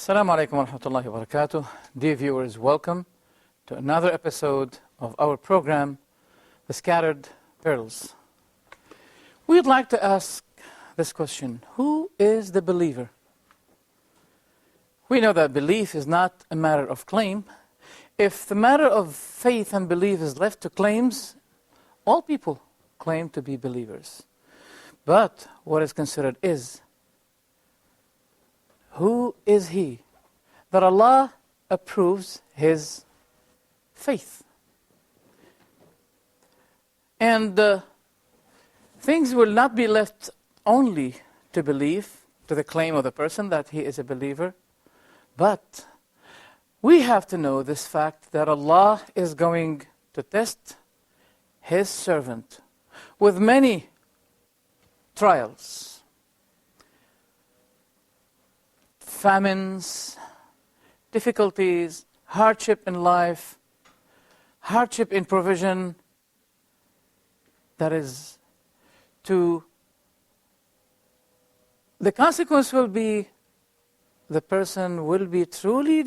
Assalamu alaikum wa rahmatullahi wa barakatuh. Dear viewers, welcome to another episode of our program, The Scattered Perals. We'd like to ask this question: who is the believer? We know that belief is not a matter of claim. If the matter of faith and belief is left to claims, all people claim to be believers. But what is considered is, who is he that Allah approves his faith? And things will not be left only to belief, to the claim of the person that he is a believer, but we have to know this fact that Allah is going to test his servant with many trials. Famines, difficulties, hardship in life, hardship in provision, that is the consequence will be the person will be truly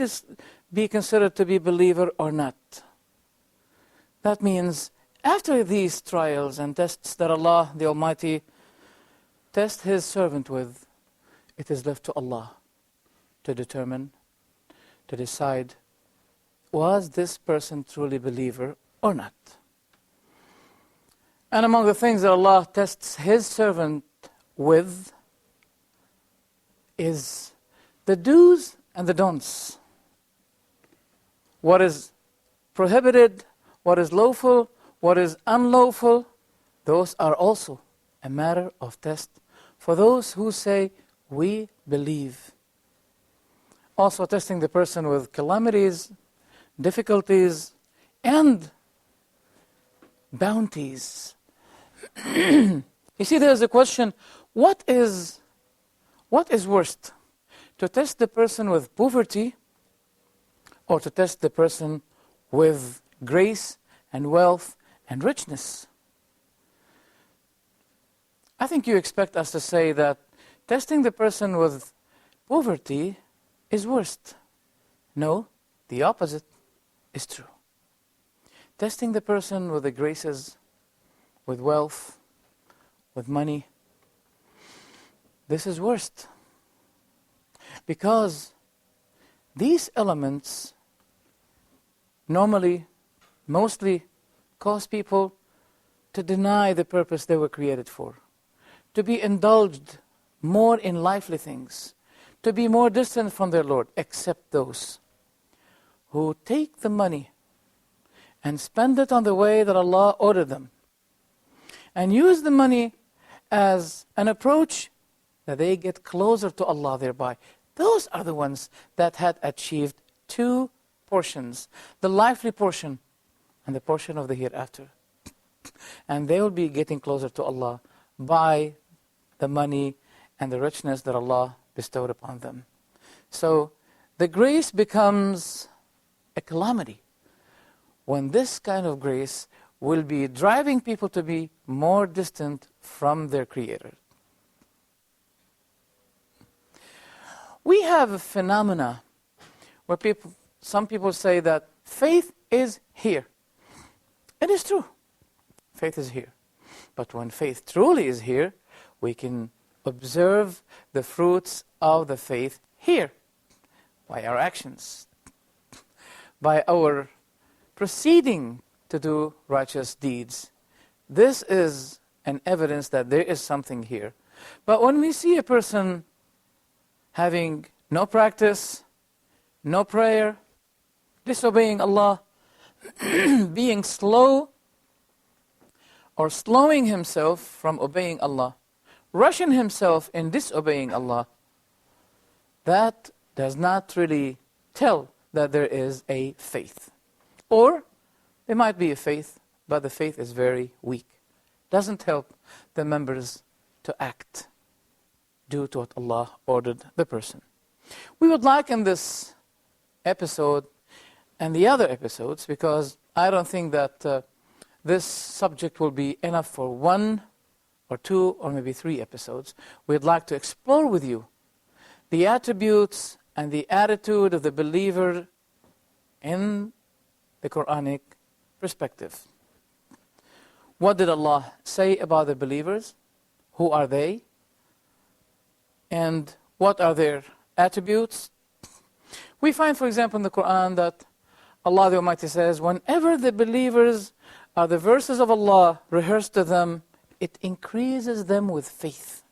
be considered to be believer or not. That means after these trials and tests that Allah the Almighty tests his servant with, it is left to Allah to determine, to decide, was this person truly believer or not? And among the things that Allah tests his servant with is the do's and the don'ts. What is prohibited, what is lawful, what is unlawful, those are also a matter of test for those who say, we believe. Also testing the person with calamities, difficulties, and bounties. You see, there's a question, what is worst? To test the person with poverty, or to test the person with grace and wealth and richness? I think you expect us to say that testing the person with poverty is worst. No, the opposite is true. Testing the person with the graces, with wealth, with money, this is worst. Because these elements normally, mostly, cause people to deny the purpose they were created for, to be indulged more in lively things, to be more distant from their Lord, except those who take the money and spend it on the way that Allah ordered them, and use the money as an approach that they get closer to Allah thereby. Those are the ones that had achieved two portions, the lively portion and the portion of the hereafter. And they will be getting closer to Allah by the money and the richness that Allah bestowed upon them. So the grace becomes a calamity when this kind of grace will be driving people to be more distant from their Creator. We have a phenomena where some people say that faith is here. It is true. Faith is here. But when faith truly is here, we can observe the fruits of the faith here by our actions, by our proceeding to do righteous deeds. This is an evidence that there is something here. But when we see a person having no practice, no prayer, disobeying Allah, being slow or slowing himself from obeying Allah, rushing himself in disobeying Allah, that does not really tell that there is a faith. Or there might be a faith, but the faith is very weak. Doesn't help the members to act due to what Allah ordered the person. We would like in this episode and the other episodes, because I don't think that this subject will be enough for one or two or maybe 3 episodes. We'd like to explore with you the attributes and the attitude of the believer in the Quranic perspective. What did Allah say about the believers? Who are they? And what are their attributes? We find, for example, in the Quran that Allah the Almighty says, whenever the believers are the verses of Allah rehearsed to them, it increases them with faith.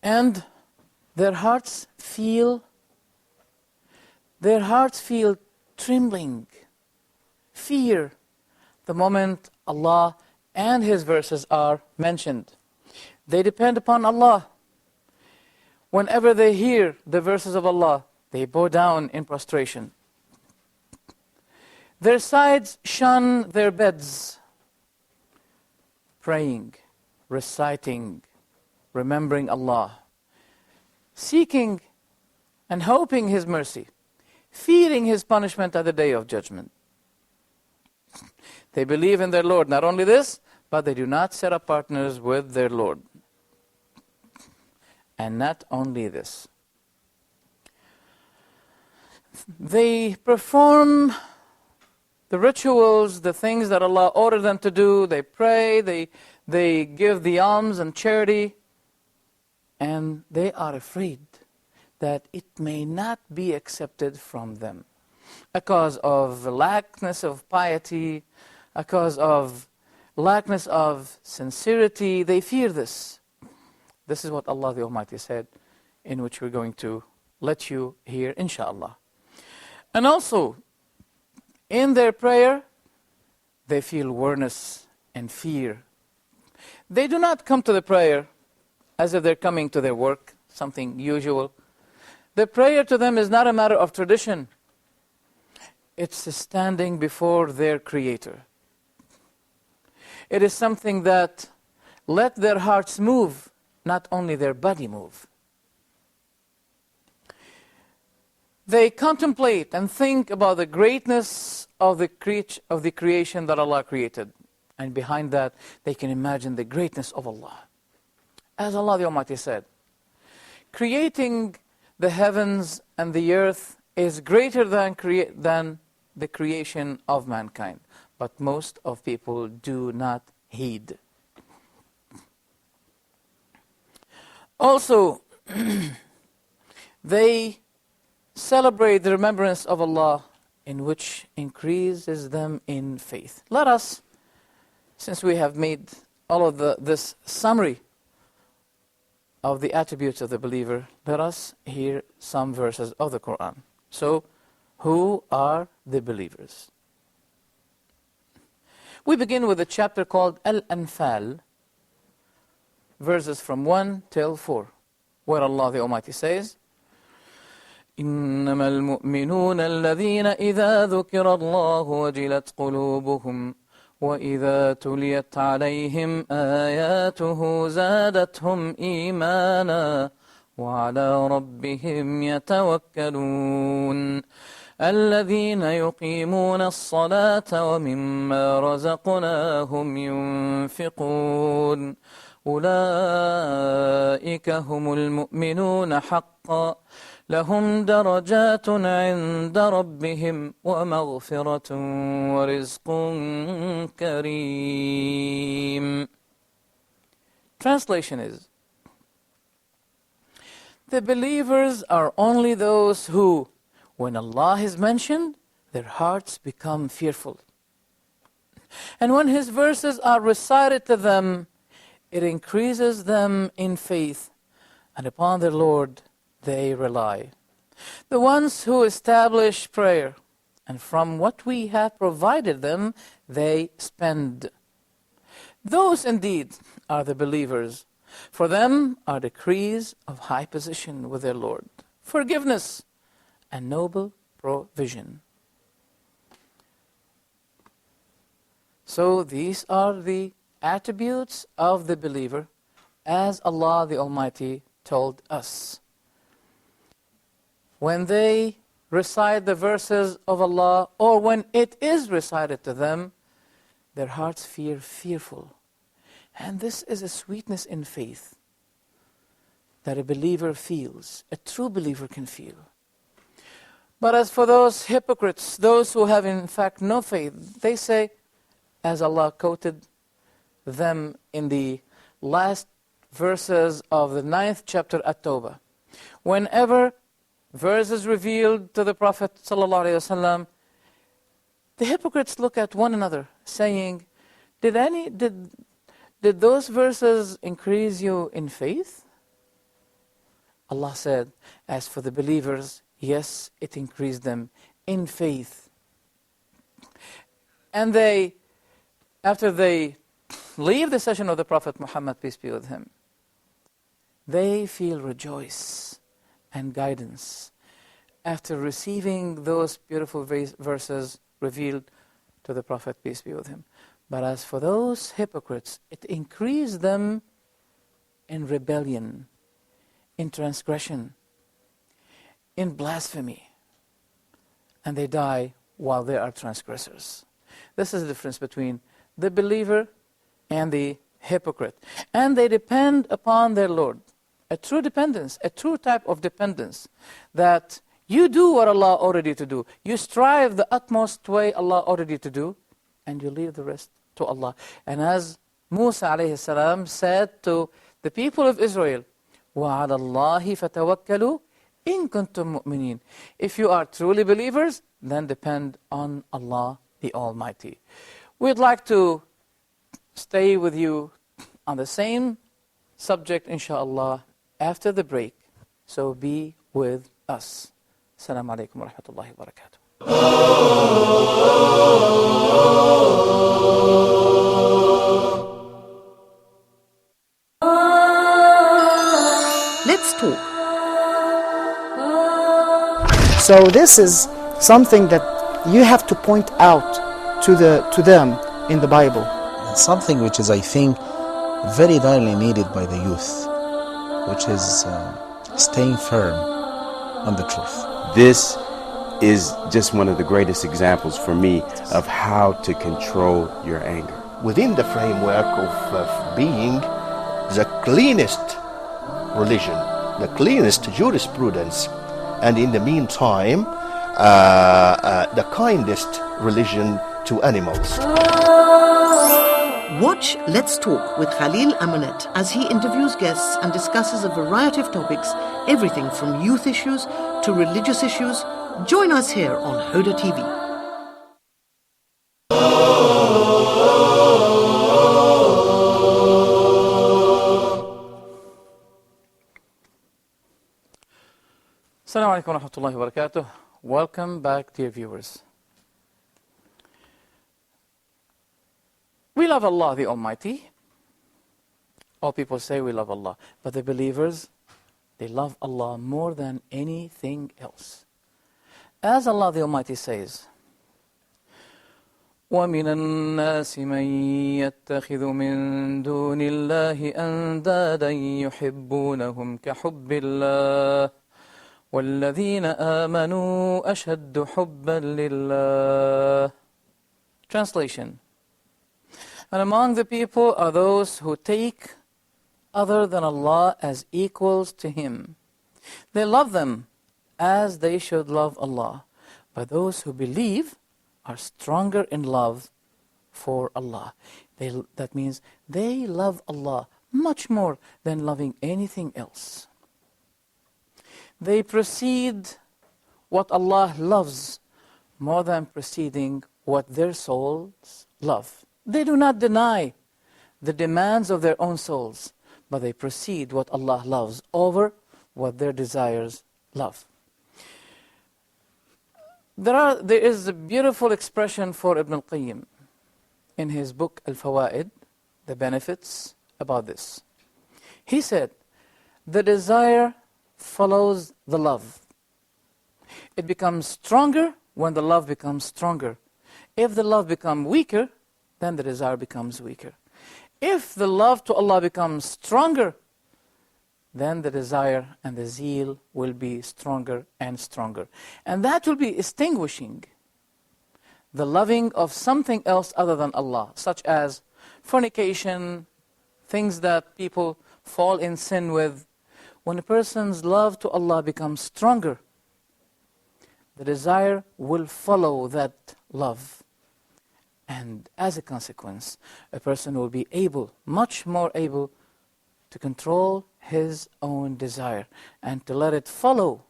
And their hearts feel trembling, fear, the moment Allah and His verses are mentioned. They depend upon Allah. Whenever they hear the verses of Allah, they bow down in prostration. Their sides shun their beds, praying, reciting, remembering Allah, seeking and hoping His mercy, fearing His punishment at the Day of Judgment. They believe in their Lord. Not only this, but they do not set up partners with their Lord. And not only this, they perform the rituals, the things that Allah ordered them to do. They pray, they give the alms and charity, and they are afraid that it may not be accepted from them because of lackness of piety, because of lackness of sincerity. They fear this. This is what Allah the Almighty said, in which we're going to let you hear, inshallah. And also, in their prayer, they feel weariness and fear. They do not come to the prayer as if they're coming to their work, something usual. The prayer to them is not a matter of tradition. It's standing before their Creator. It is something that let their hearts move, not only their body move. They contemplate and think about the greatness of the creation that Allah created. And behind that, they can imagine the greatness of Allah. As Allah the Almighty said, creating the heavens and the earth is greater than the creation of mankind. But most of people do not heed. Also, they celebrate the remembrance of Allah, in which increases them in faith. Let us, since we have made all of this summary of the attributes of the believer, let us hear some verses of the Quran. So, who are the believers? We begin with a chapter called Al-Anfal, verses from 1 till 4, where Allah the Almighty says, إنما المؤمنون الذين إذا ذكر الله وجلت قلوبهم وإذا تليت عليهم آياته زادتهم إيمانا وعلى ربهم يتوكلون الذين يقيمون الصلاة ومما رزقناهم ينفقون أولئك هم المؤمنون حقا لهم درجات عند ربهم ومغفرة ورزق كريم. Translation is, the believers are only those who, when Allah is mentioned, their hearts become fearful. And when His verses are recited to them, it increases them in faith, and upon their Lord they rely. The ones who establish prayer, and from what we have provided them, they spend. Those indeed are the believers. For them are decrees of high position with their Lord, forgiveness, and noble provision. So these are the attributes of the believer, as Allah the Almighty told us. When they recite the verses of Allah, or when it is recited to them, their hearts feel fearful. And this is a sweetness in faith. that a believer feels, a true believer can feel. But as for those hypocrites, those who have in fact no faith, they say, as Allah quoted them in the last verses of the 9th chapter At-Tawbah, whenever verses revealed to the Prophet ﷺ, the hypocrites look at one another, saying, Did those verses increase you in faith? Allah said, as for the believers, yes, it increased them in faith. And after they leave the session of the Prophet Muhammad, peace be with him, they feel rejoice and guidance after receiving those beautiful verses revealed to the Prophet, peace be with him. But as for those hypocrites, it increased them in rebellion, in transgression, in blasphemy, and they die while they are transgressors. This is the difference between the believer and the hypocrite. And they depend upon their Lord. A true dependence, a true type of dependence, that you do what Allah ordered you to do. You strive the utmost way Allah ordered you to do, and you leave the rest to Allah. And as Musa alayhi salam said to the people of Israel, وَعَلَى اللَّهِ فَتَوَكَّلُوا إِن كُنتُم مُؤْمِنِينَ. If you are truly believers, then depend on Allah the Almighty. We'd like to stay with you on the same subject, inshallah, after the break. So be with us. Assalamu alaikum wa rahmatullahi wa barakatuh. Let's talk. So this is something that you have to point out to them in the Bible. Something which is, I think, very direly needed by the youth, which is staying firm on the truth. This is just one of the greatest examples for me of how to control your anger. Within the framework of being the cleanest religion, the cleanest jurisprudence, and in the meantime, the kindest religion to animals. Watch Let's Talk with Khalil Amanet as he interviews guests and discusses a variety of topics, everything from youth issues to religious issues. Join us here on Hoda TV. Assalamu alaikum wa rahmatullahi wa barakatuh. Welcome back, dear viewers. We love Allah the Almighty. All people say we love Allah. But the believers, they love Allah more than anything else. As Allah the Almighty says, وَمِنَ النَّاسِ مَن يَتَّخِذُ مِن دُونِ اللَّهِ أَنْدَادًا يُحِبُّونَهُمْ كَحُبِّ اللَّهِ وَالَّذِينَ آمَنُوا أَشَدُّ حُبًّا لِلَّهِ. Translation. And among the people are those who take other than Allah as equals to Him. They love them as they should love Allah. But those who believe are stronger in love for Allah. That means they love Allah much more than loving anything else. They precede what Allah loves more than preceding what their souls love. They do not deny the demands of their own souls, but they precede what Allah loves over what their desires love. There is a beautiful expression for Ibn al-Qayyim in his book Al-Fawaid, the benefits, about this. He said, the desire follows the love. It becomes stronger when the love becomes stronger. If the love becomes weaker, then the desire becomes weaker. If the love to Allah becomes stronger, then the desire and the zeal will be stronger and stronger. And that will be extinguishing the loving of something else other than Allah, such as fornication, things that people fall in sin with. when a person's love to Allah becomes stronger, the desire will follow that love. And as a consequence, a person will be able, much more able, to control his own desire and to let it follow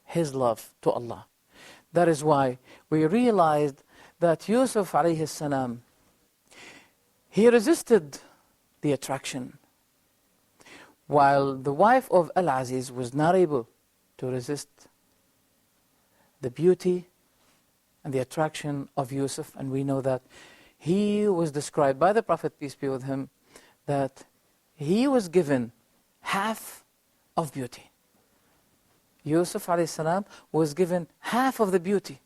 his love to Allah. That is why we realized that Yusuf alayhi salam, he resisted the attraction, while the wife of Al-Aziz was not able to resist the beauty and the attraction of Yusuf. And we know that he was described by the Prophet, peace be with him, that he was given half of beauty. Yusuf alayhi salam was given half of the beauty.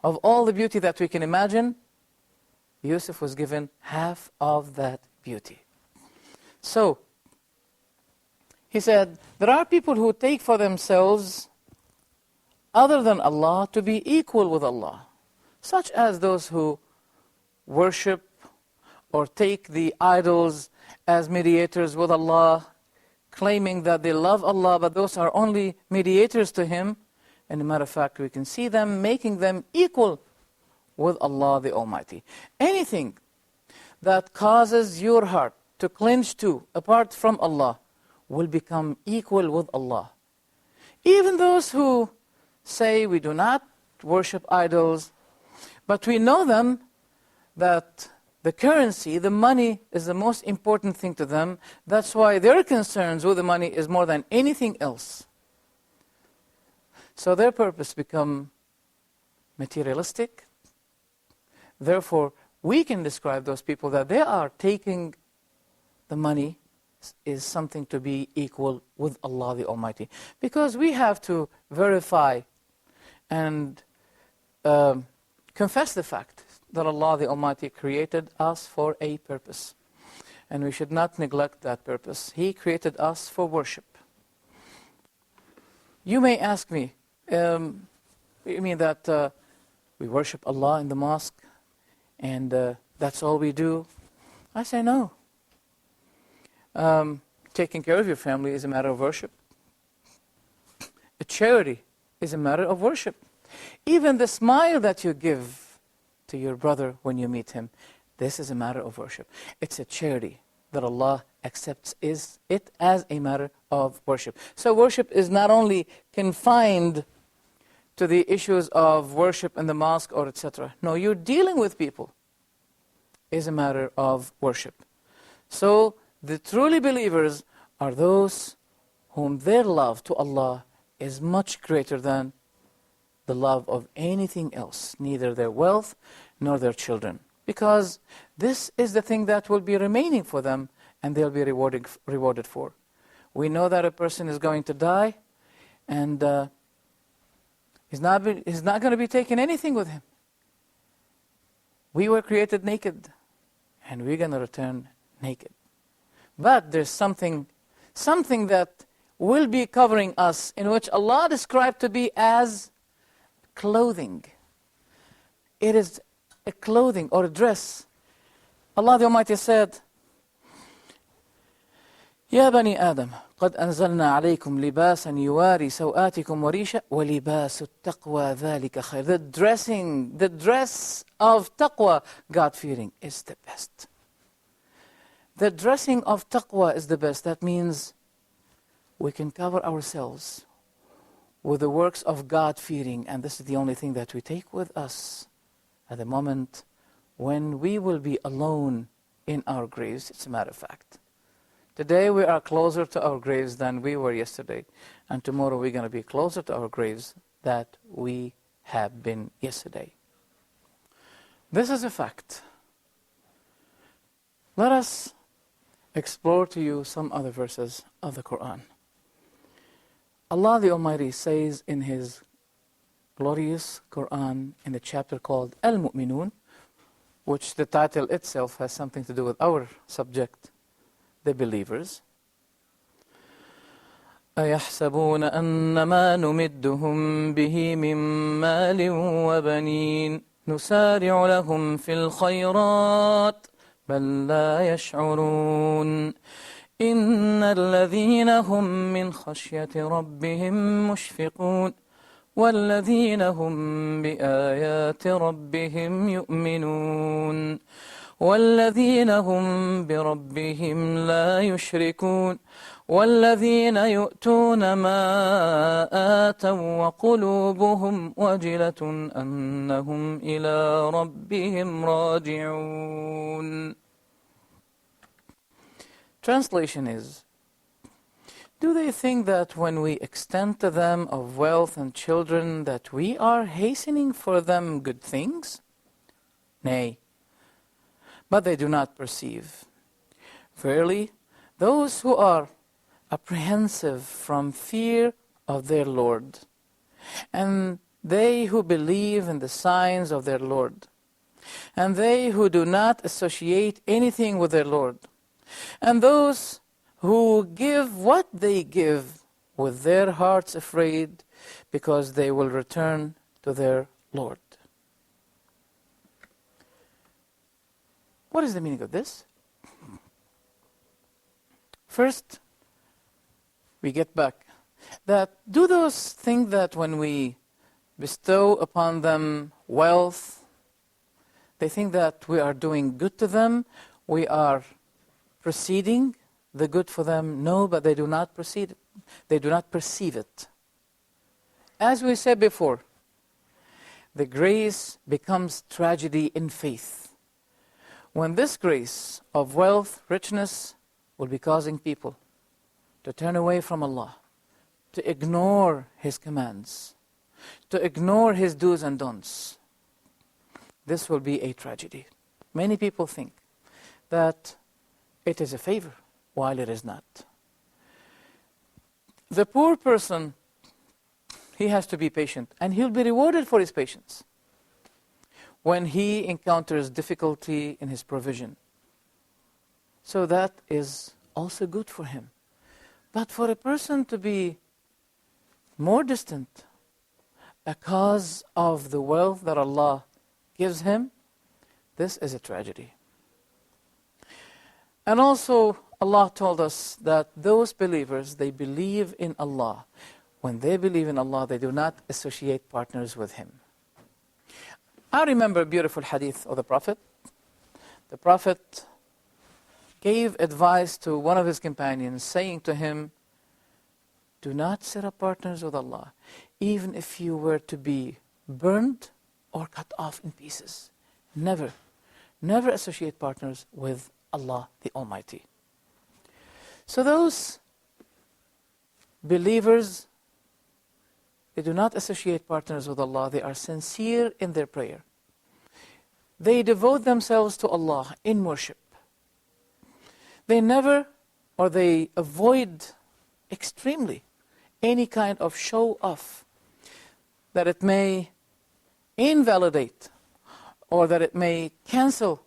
Of all the beauty that we can imagine, Yusuf was given half of that beauty. So, he said, there are people who take for themselves other than Allah to be equal with Allah, such as those who worship or take the idols as mediators with Allah, claiming that they love Allah, but those are only mediators to Him. And as a matter of fact, we can see them making them equal with Allah the Almighty. Anything that causes your heart to clinch to, apart from Allah, will become equal with Allah. Even those who say we do not worship idols, but we know them that the currency, the money, is the most important thing to them. That's why their concerns with the money is more than anything else. So their purpose become materialistic. Therefore, we can describe those people that they are taking the money is something to be equal with Allah the Almighty. Because we have to verify and confess the fact that Allah the Almighty created us for a purpose. And we should not neglect that purpose. He created us for worship. You may ask me, you mean that we worship Allah in the mosque and that's all we do? I say no. Taking care of your family is a matter of worship. A charity is a matter of worship. Even the smile that you give to your brother when you meet him, this is a matter of worship. It's a charity that Allah accepts it as a matter of worship. So worship is not only confined to the issues of worship in the mosque or etc. No, you're dealing with people is a matter of worship. So the truly believers are those whom their love to Allah is much greater than the love of anything else, neither their wealth nor their children. Because this is the thing that will be remaining for them and they'll be rewarded for. We know that a person is going to die and he's not going to be taking anything with him. We were created naked and we're going to return naked. But there's something that will be covering us, in which Allah described to be as clothing. It is a clothing or a dress. Allah the Almighty said, يا بني آدم قد أنزلنا عليكم لباسا يواري سوآتكم وريشا ولباس التقوى ذلك خير. The dress of taqwa, God-fearing, is the best. The dressing of taqwa is the best. That means we can cover ourselves with the works of God-fearing, and this is the only thing that we take with us at the moment when we will be alone in our graves. It's a matter of fact. Today we are closer to our graves than we were yesterday, and tomorrow we're going to be closer to our graves than we have been yesterday. This is a fact. Let us explore to you some other verses of the Quran. Allah the Almighty says in His glorious Quran in the chapter called Al-Mu'minun, which the title itself has something to do with our subject, the believers. أَيَحْسَبُونَ أَنَّمَا نُمِدُّهُمْ بِهِ مِن مَّالٍ وَبَنِينَ نُسَارِعُ لَهُمْ فِي الْخَيْرَاتِ بَل لَّا يَشْعُرُونَ إن الذين هم من خشية ربهم مشفقون والذين هم بآيات ربهم يؤمنون والذين هم بربهم لا يشركون والذين يؤتون ما آتوا وقلوبهم وجلة أنهم إلى ربهم راجعون. Translation is, do they think that when we extend to them of wealth and children that we are hastening for them good things? Nay, but they do not perceive. Verily, those who are apprehensive from fear of their Lord, and they who believe in the signs of their Lord, and they who do not associate anything with their Lord, and those who give what they give with their hearts afraid, because they will return to their Lord. What is the meaning of this? First, we get back that do those think that when we bestow upon them wealth, they think that we are doing good to them, we are proceeding the good for them? No, but they do not proceed. They do not perceive it. As we said before, the grace becomes tragedy in faith. When this grace of wealth, richness, will be causing people to turn away from Allah, to ignore His commands, to ignore His do's and don'ts, this will be a tragedy. Many people think that it is a favor, while it is not. The poor person, he has to be patient, and he'll be rewarded for his patience when he encounters difficulty in his provision. So that is also good for him. But for a person to be more distant because of the wealth that Allah gives him, this is a tragedy. And also, Allah told us that those believers, they believe in Allah. When they believe in Allah, they do not associate partners with Him. I remember a beautiful hadith of the Prophet. The Prophet gave advice to one of his companions, saying to him, do not set up partners with Allah, even if you were to be burned or cut off in pieces. Never associate partners with Allah the Almighty. So those believers, they do not associate partners with Allah. They are sincere in their prayer. They devote themselves to Allah in worship. They never, or they avoid extremely any kind of show-off that it may invalidate or that it may cancel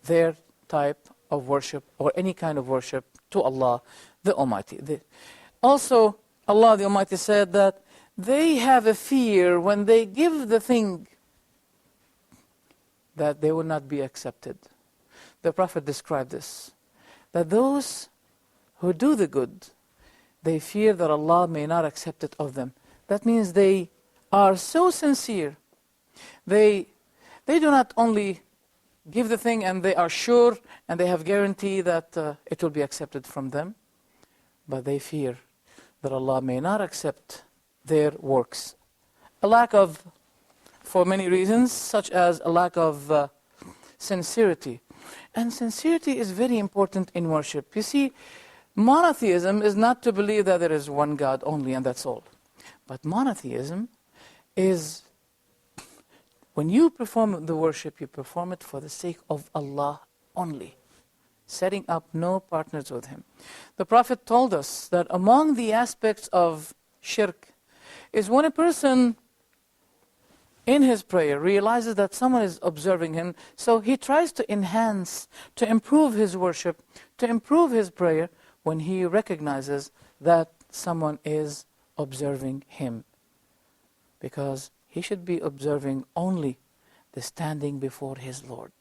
their type of worship or any kind of worship to Allah the Almighty. Also, Allah the Almighty said that they have a fear when they give the thing that they will not be accepted. The Prophet described this, that those who do the good, they fear that Allah may not accept it of them. That means they are so sincere. They do not only give the thing and they are sure and they have guarantee that it will be accepted from them, but they fear that Allah may not accept their works. A lack of, for many reasons, such as a lack of sincerity. And sincerity is very important in worship. You see, monotheism is not to believe that there is one God only and that's all. But monotheism is when you perform the worship, you perform it for the sake of Allah only, setting up no partners with Him. The Prophet told us that among the aspects of shirk is when a person in his prayer realizes that someone is observing him, so he tries to enhance, to improve his worship, to improve his prayer when he recognizes that someone is observing him. Because he should be observing only the standing before his Lord.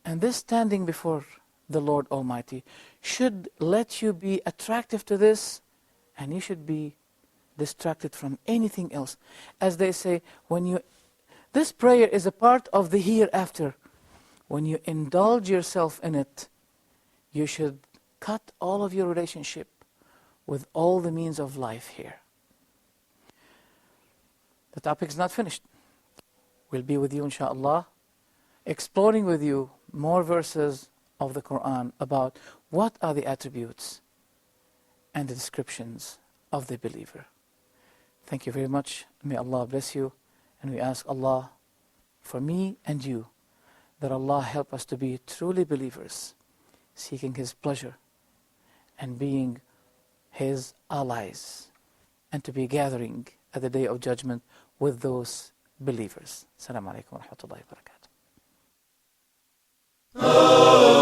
And this standing before the Lord Almighty should let you be attractive to this, and you should be distracted from anything else. As they say, this prayer is a part of the hereafter. When you indulge yourself in it, you should cut all of your relationship with all the means of life here. The topic is not finished. We'll be with you, inshallah, exploring with you more verses of the Quran about what are the attributes and the descriptions of the believer. Thank you very much. May Allah bless you. And we ask Allah for me and you, that Allah help us to be truly believers, seeking His pleasure and being His allies, and to be gathering at the Day of Judgment with those believers. Assalamu alaikum wa rahmatullahi wa barakatuh. Oh